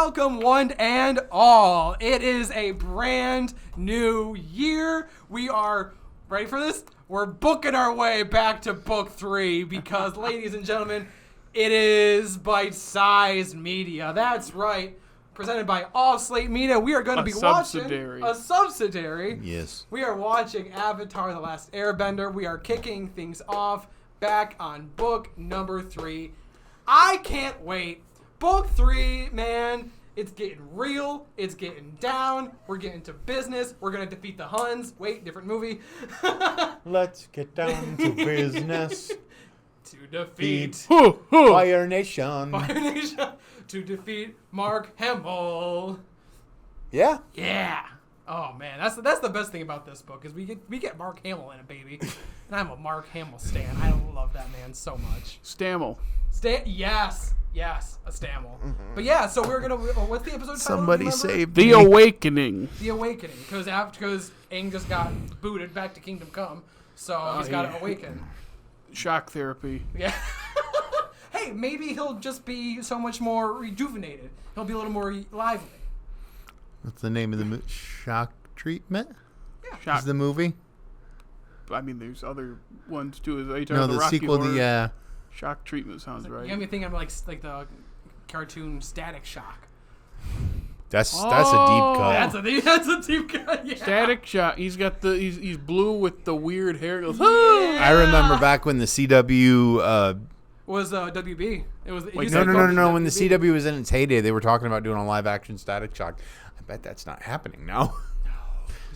welcome one and all. It is a brand new year. We are ready for this. We're booking our way back to book 3 because, ladies and gentlemen, it is bite-sized media. That's right. Presented by all Slate Media. We are going to be watching a subsidiary. Yes. We are watching Avatar: The Last Airbender. We are kicking things off back on book number 3. I can't wait. Book 3, man. It's getting real. It's getting down. We're getting to business. We're going to defeat the Huns. Wait, different movie. Let's get down to business. To defeat Fire Nation. Fire Nation. To defeat Mark Hamill. Yeah. Yeah. Oh man, that's the best thing about this book is we get Mark Hamill in it, baby. And I'm a Mark Hamill stan. I love that man so much. Stammel. Yes, a Stammel. Mm-hmm. But yeah, so we're gonna. What's the episode title? Somebody saved The Awakening. The Awakening, because Aang just got booted back to Kingdom Come, so he's got to awaken. Shock therapy. Yeah. Hey, maybe he'll just be so much more rejuvenated. He'll be a little more lively. What's the name of the Shock Treatment? Yeah. Shock. Is the movie? I mean, there's other ones too. Are you talking No, about the Rocky sequel. Horror? Shock Treatment sounds right. You got me thinking of like the cartoon Static Shock. That's a deep cut. That's a deep cut. Yeah. Static Shock. He's got he's blue with the weird hair. Goes, Yeah. I remember back when the CW was WB. It was no. When the CW was in its heyday, they were talking about doing a live action Static Shock. I bet that's not happening now.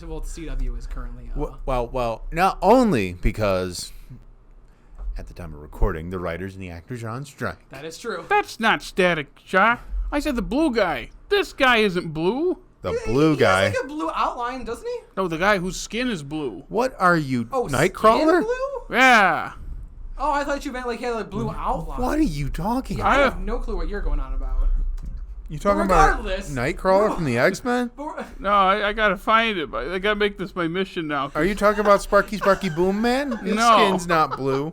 No. Well, the CW is currently. Well, not only because at the time of recording, the writers and the actors are on strike. That is true. That's not Static Shock. I said the blue guy. This guy isn't blue. The blue guy. He has like a blue outline, doesn't he? No, the guy whose skin is blue. What are you, Oh, Nightcrawler? skin blue? Yeah. Oh, I thought you meant like he had a blue outline. What are you talking I about? have no clue what you're going on about. You talking about regardless, Nightcrawler from the X-Men? No, I gotta find it. I gotta make this my mission now. Are you talking about Sparky Boom Man? His No. skin's not blue.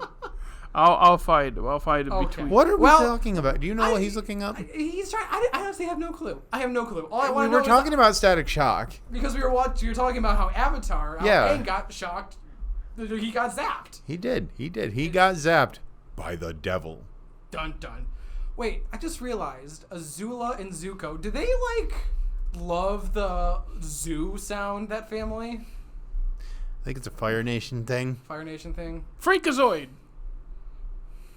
I'll find him. I'll find him Okay. between. What are we talking about? Do you know what he's looking up? He's trying. I honestly have no clue. I have no clue. All I We want to know were talking about Static Shock. because we were watching. You were talking about how Avatar. Yeah. Aang got shocked. He got zapped. He did. He got zapped by the devil. Dun dun. Wait, I just realized Azula and Zuko. Do they love the zoo sound? That family, I think it's a Fire Nation thing. Fire Nation thing. Freakazoid.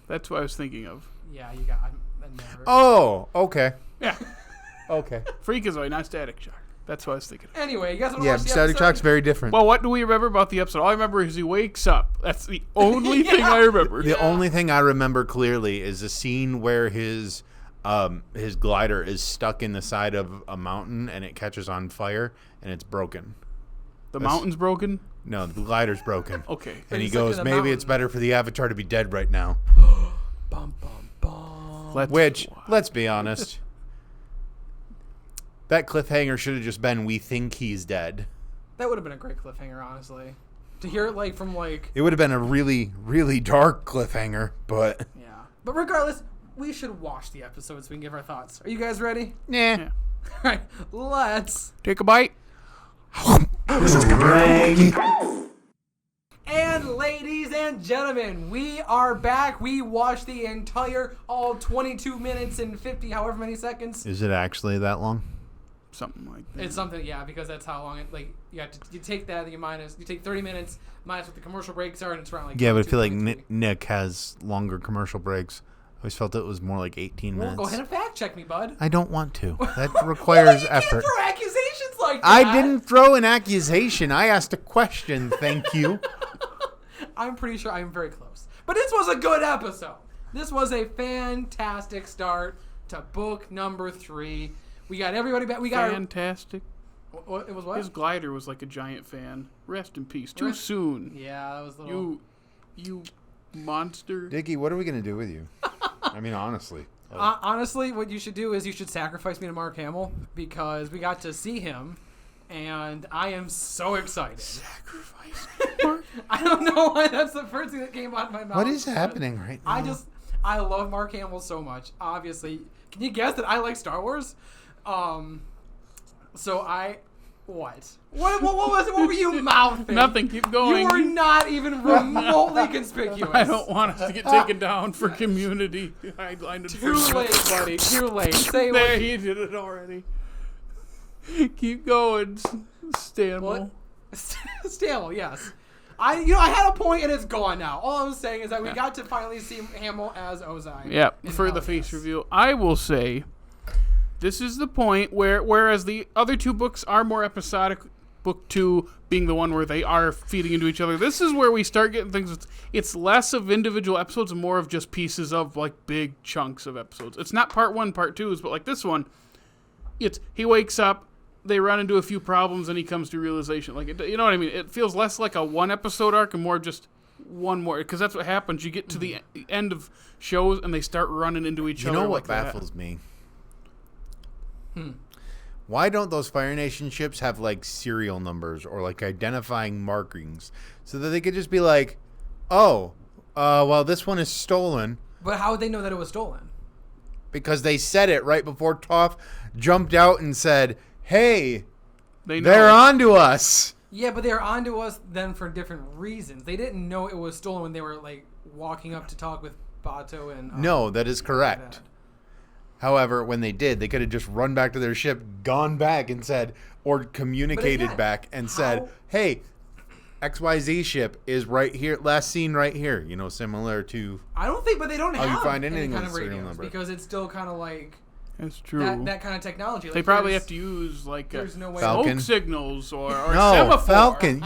That's what I was thinking of. Yeah, you got. I never. Oh, okay. Yeah. Okay. Freakazoid, not Static Shock. That's what I was thinking of. Anyway, you guys want to Yeah, watch the Static episode? Shock's very different. Well, what do we remember about the episode? All I remember is he wakes up. That's the only thing I remember. The only thing I remember clearly is a scene where his glider is stuck in the side of a mountain and it catches on fire and it's broken. The mountain's broken? No, the glider's broken. Okay. And he he's stuck goes, in the maybe it's mountain." better for the Avatar to be dead right now. Bum bum bum. Which, let's be honest, that cliffhanger should have just been, we think he's dead. That would have been a great cliffhanger, honestly. To hear it from It would have been a really, really dark cliffhanger, but... Yeah. But regardless, we should watch the episode so we can give our thoughts. Are you guys ready? Nah. Yeah. All right, let's. Take a bite. And ladies and gentlemen, we are back. We watched the entire, all 22 minutes and 50, however many seconds. Is it actually that long? Something like that. It's something, yeah, because that's how long it, you take that, you take 30 minutes, minus what the commercial breaks are, and it's around Yeah, but I feel like 22. Nick has longer commercial breaks. I always felt it was more like 18 Well, minutes. go ahead and fact check me, bud. I don't want to. That Well, requires you effort. can't throw accusations like that. I didn't throw an accusation. I asked a question. Thank you. I'm pretty sure I'm very close. But this was a good episode. This was a fantastic start to book number 3. We got everybody back. We got Fantastic. it was what? His glider was like a giant fan. Rest in peace. Too soon. Yeah, that was a little. You monster. Dickey, what are we going to do with you? I mean, honestly. Honestly, what you should do is you should sacrifice me to Mark Hamill because we got to see him, and I am so excited. Sacrifice. I don't know why that's the first thing that came out of my mouth. What is happening right now? I love Mark Hamill so much. Obviously, can you guess that I like Star Wars? So I... What? What was it? What were you mouthing? Nothing. Keep going. You were not even remotely conspicuous. I don't want us to get taken down for community guideline. Too late, buddy. Too late. Say There, what he did it already. Keep going, Stanwell. Still, yes. I had a point and it's gone now. All I'm saying is that we got to finally see Hamill as Ozai. Yeah, for the face reveal. I will say, this is the point whereas the other two books are more episodic, book 2 being the one where they are feeding into each other, this is where we start getting things. It's less of individual episodes and more of just pieces of, like, big chunks of episodes. It's not part 1, part 2s, but like this one, it's he wakes up, they run into a few problems, and he comes to realization. Like, you know what I mean? It feels less like a 1-episode arc and more just one more, because that's what happens. You get to the end of shows, and they start running into each other. You know what like baffles me? Why don't those Fire Nation ships have, like, serial numbers or, like, identifying markings so that they could just be like, oh, well, this one is stolen. But how would they know that it was stolen? Because they said it right before Toph jumped out and said, hey, They know. they're onto us. Yeah, but they were onto us then for different reasons. They didn't know it was stolen when they were, like, walking up to talk with Bato and... No, that is correct. However, when they did, they could have just run back to their ship, gone back and said, or communicated again, back and said, hey, XYZ ship is right here, last seen right here, you know, similar to... I don't think, but they don't have you find any anything kind with of serial radios number. because it's still kind of like... That's true. That kind of technology. Like, they probably have to use, like, there's no way Falcon. smoke signals or No, semaphore. Falcon.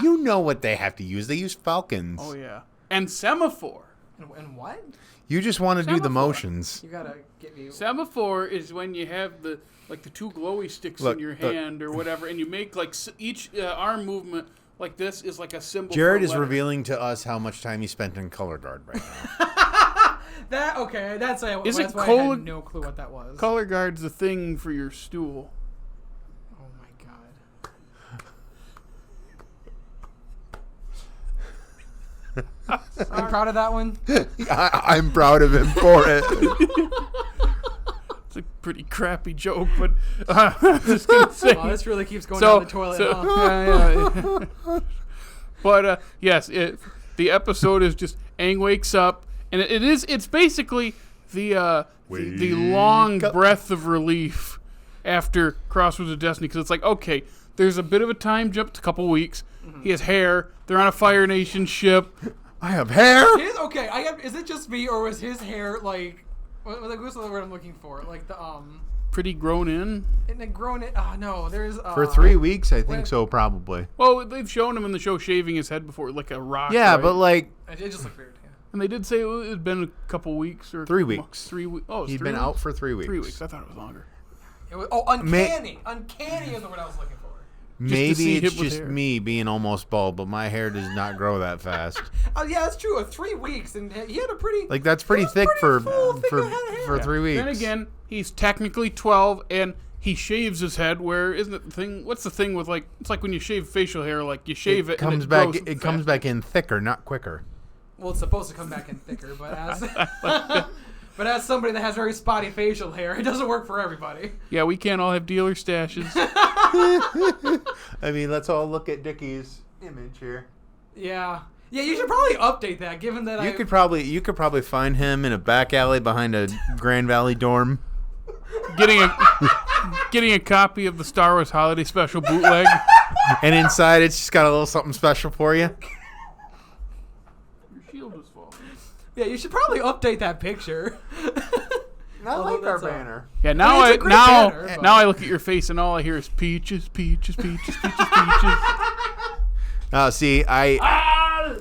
You know what they have to use. They use Falcons. Oh, yeah. And semaphore. And what? You just want to do the Semaphore. motions. You gotta get me... Semaphore is when you have the two glowy sticks in your hand or whatever, and you make, like, each arm movement like this is like a symbol. Jared for a is letter. revealing to us how much time he spent in Color Guard right now. That's why I had no clue what that was. Color Guard's the thing for your stool. Oh my god. Are you proud of that one? I'm proud of him for it. It's a pretty crappy joke, but I'm just gonna say. Oh, this really keeps going down the toilet. Huh? But yes, the episode is just Aang wakes up, and it's basically the long breath of relief after Crossroads of Destiny, because it's like, okay, there's a bit of a time jump, a couple weeks. He has hair. They're on a Fire Nation ship. I have hair. Is it just me, or was his hair like? What's the word I'm looking for? Like the Pretty grown in. And then grown it. Oh no, there's For 3 weeks, I think so, probably. Well, they've shown him in the show shaving his head before, like a rock. Yeah, right? but like It just looked weird. Yeah. And they did say it had been a couple weeks or 3 weeks. 3 weeks. Oh, He'd 3 been weeks? out for 3 weeks. 3 weeks. I thought it was longer. It was, uncanny. Uncanny is the word I was looking for. Maybe see it's him with just hair. me being almost bald, but my hair does not grow that fast. Oh yeah, that's true. 3 weeks, and he had a pretty Like that's pretty thick full, for thick head of hair. for 3 weeks. Then again, he's technically 12, and he shaves his head. Where isn't it the thing? What's the thing with, like? It's like when you shave facial hair, like you shave it, comes and it back. grows It comes fast. back in thicker, not quicker. Well, it's supposed to come back in thicker, but as somebody that has very spotty facial hair, it doesn't work for everybody. Yeah, we can't all have dealer stashes. I mean, let's all look at Dickey's image here. Yeah. Yeah, you should probably update that, given that You could probably find him in a back alley behind a Grand Valley dorm. getting a copy of the Star Wars Holiday Special bootleg. And inside, it's just got a little something special for you. Your shield was falling. Yeah, you should probably update that picture. I Although like our that's banner. Yeah, now it's a great banner, but- I look at your face and all I hear is peaches, peaches, peaches, peaches, peaches. See, I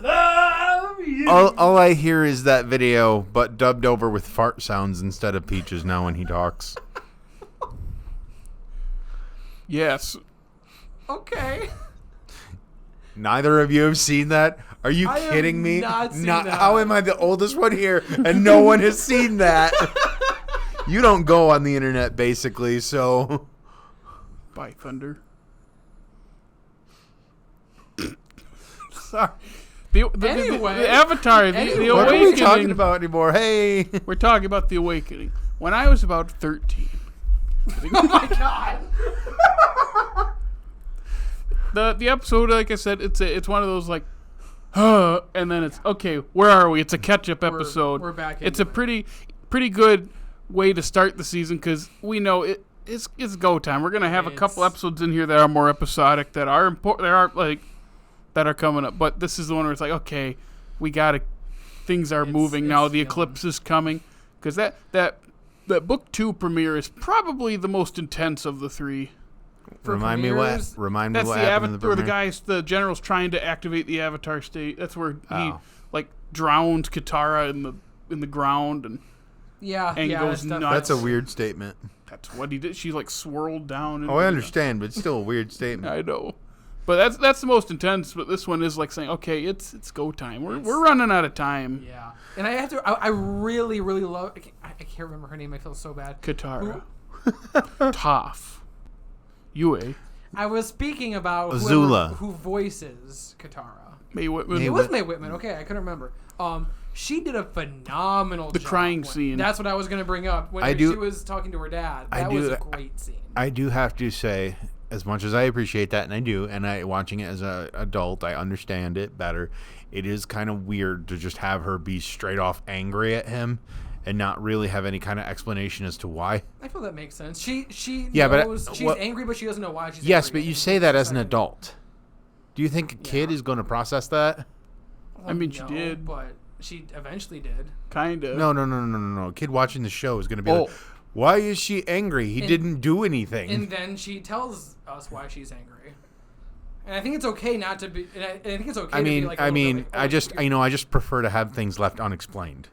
love you. all I hear is that video, but dubbed over with fart sounds instead of Peaches now when he talks. Yes. Okay. Neither of you have seen that? Are you I have kidding me? not seen that. How am I the oldest one here and no one has seen that? You don't go on the internet, basically, so... Bye, Thunder. Sorry. Anyway. The Avatar, the Anyway. What are Awakening. we talking about anymore? Hey! We're talking about the Awakening. When I was about 13, Oh my god. The episode, like I said, it's one of those like, and then it's okay. Where are we? It's a catch-up episode. We're back. It's a pretty good way to start the season because we know it's go time. We're gonna have a couple episodes in here that are more episodic that are important. There are that are coming up, but this is the one where it's like, okay, we gotta. Things are moving now. The eclipse is coming because that book 2 premiere is probably the most intense of the 3. Remind me what That's happened the in the where the premiere? the general's trying to activate the Avatar state. That's where he like drowns Katara in the ground and goes nuts. That's a weird statement. That's what he did. She like swirled down. I understand, but it's still a weird statement. I know, but that's the most intense. But this one is like saying, okay, it's go time. We're running out of time. Yeah, and I have to. I really love. I can't remember her name. I feel so bad. Katara, Toph. Yue. I was speaking about Azula, who voices Katara. Mae Whitman. It was Mae Whitman. Okay, I couldn't remember. She did a phenomenal job. The crying scene. That's what I was going to bring up. When she was talking to her dad. That was a great scene. I do have to say, as much as I appreciate that, and I do, and watching it as an adult, I understand it better. It is kind of weird to just have her be straight off angry at him and not really have any kind of explanation as to why. I feel that makes sense. She but knows she's angry, but she doesn't know why she's angry. Yes, but you say that as an adult. Do you think a kid is going to process that? I mean, she did. But she eventually did. Kind of. No. A kid watching the show is going to be like, why is she angry? He didn't do anything. And then she tells us why she's angry. And I think it's okay not to be. And I think it's okay to be like. I just prefer to have things left unexplained.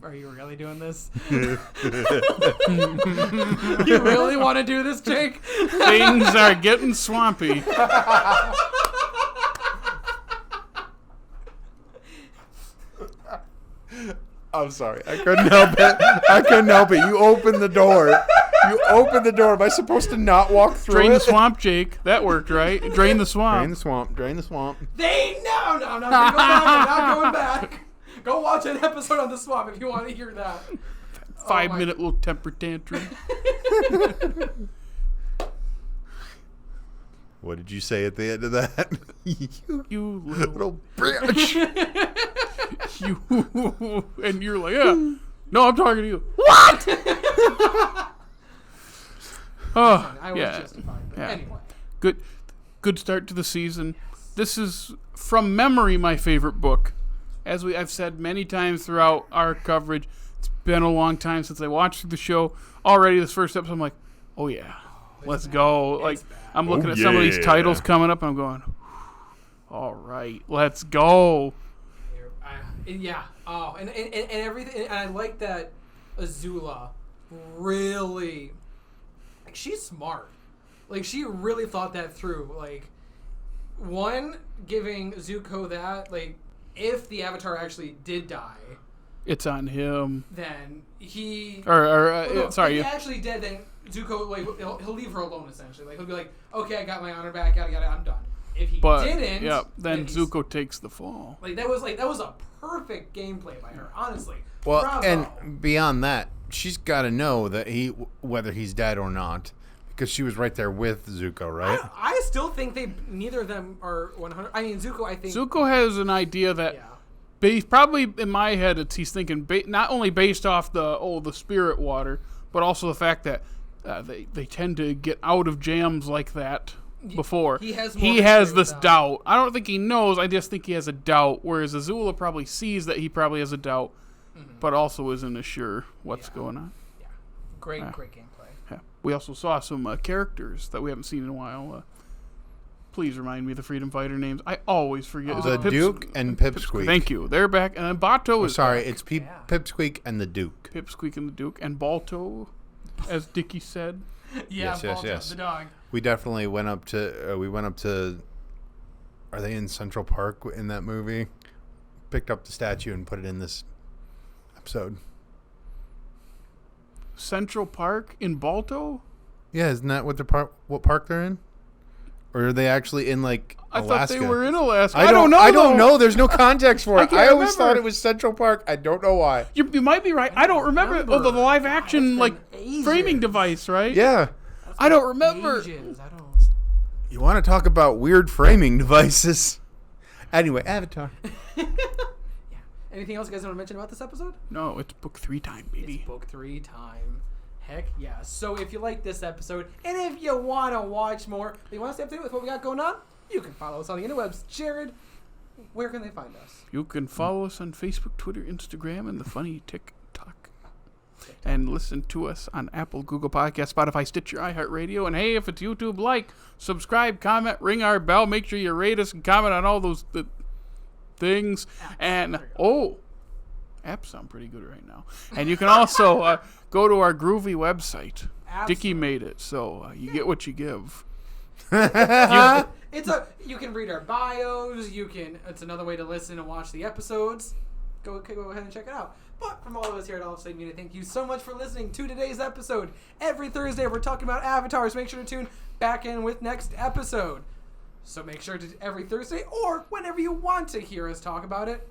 Are you really doing this? You really want to do this, Jake? Things are getting swampy. I'm sorry. I couldn't help it. You opened the door. Am I supposed to not walk through Drain the swamp, Jake. That worked, right? Drain the swamp. Drain the swamp. No. Go back. I'm not going back. Go watch an episode on the swamp if you want to hear that. 5-minute little temper tantrum. What did you say at the end of that? you little bitch. And you're like, yeah. No, I'm talking to you. What? I was justified. But anyway. Good start to the season. This is, from memory, my favorite book. As I've said many times throughout our coverage, it's been a long time since I watched the show. Already, this first episode, I'm like, oh yeah, let's go. Like, I'm looking at some of these titles coming up, and I'm going, all right, let's go. Yeah. Oh, and everything. And I like that Azula really, like, she's smart. Like, she really thought that through. Like, one, giving Zuko that, like, if the Avatar actually did die, it's on him. Then he... Sorry. If he actually did, then Zuko, like, he'll leave her alone, essentially. Like, he'll be like, okay, I got my honor back, yada, yada, I'm done. If he didn't... Yeah, then Zuko takes the fall. Like, that was a perfect gameplay by her, honestly. Well, bravo. And beyond that, she's got to know that whether he's dead or not. Because she was right there with Zuko, right? I still think neither of them are 100. I mean, Zuko, I think... Zuko has an idea that, probably in my head, he's thinking not only based off the spirit water, but also the fact that they tend to get out of jams like that before. He has this doubt. I don't think he knows. I just think he has a doubt. Whereas Azula probably sees that he probably has a doubt, but also isn't as sure what's going on. Yeah, great gameplay. Yeah. We also saw some characters that we haven't seen in a while. Please remind me of the Freedom Fighter names. I always forget. The Duke and Pipsqueak. Thank you. They're back. And then Bato is sorry, back. it's Pipsqueak and the Duke. Pipsqueak and the Duke. And Balto, as Dickey said. Yes. The dog. We definitely went up to... Are they in Central Park in that movie? Picked up the statue and put it in this episode. Central Park in Balto? Yeah, isn't that what park they're in? Or are they actually in, like, Alaska? I thought they were in Alaska. I don't know. I don't know. There's no context for it. I always remember. thought it was Central Park. I don't know why. You might be right. I don't remember. The live action, like, framing device, right? Yeah. I don't remember. Ages. I don't. You want to talk about weird framing devices? Anyway, Avatar. Yeah. Anything else you guys want to mention about this episode? No, it's book 3 time, baby. It's book 3 time. Heck yeah. So if you like this episode, and if you want to watch more, if you want to stay up to date with what we got going on, you can follow us on the interwebs. Jared, where can they find us? You can follow us on Facebook, Twitter, Instagram, and the funny TikTok. And listen to us on Apple, Google Podcasts, Spotify, Stitcher, iHeartRadio. And hey, if it's YouTube, like, subscribe, comment, ring our bell. Make sure you rate us and comment on all those things. And, apps sound pretty good right now. And you can also go to our groovy website. Absolutely. Dickey made it, so you get what you give. You can read our bios. It's another way to listen and watch the episodes. Go ahead and check it out. But from all of us here at All of Slate Media, thank you so much for listening to today's episode. Every Thursday we're talking about Avatar, so make sure to tune back in with next episode. So make sure to every Thursday or whenever you want to hear us talk about it.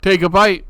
Take a bite.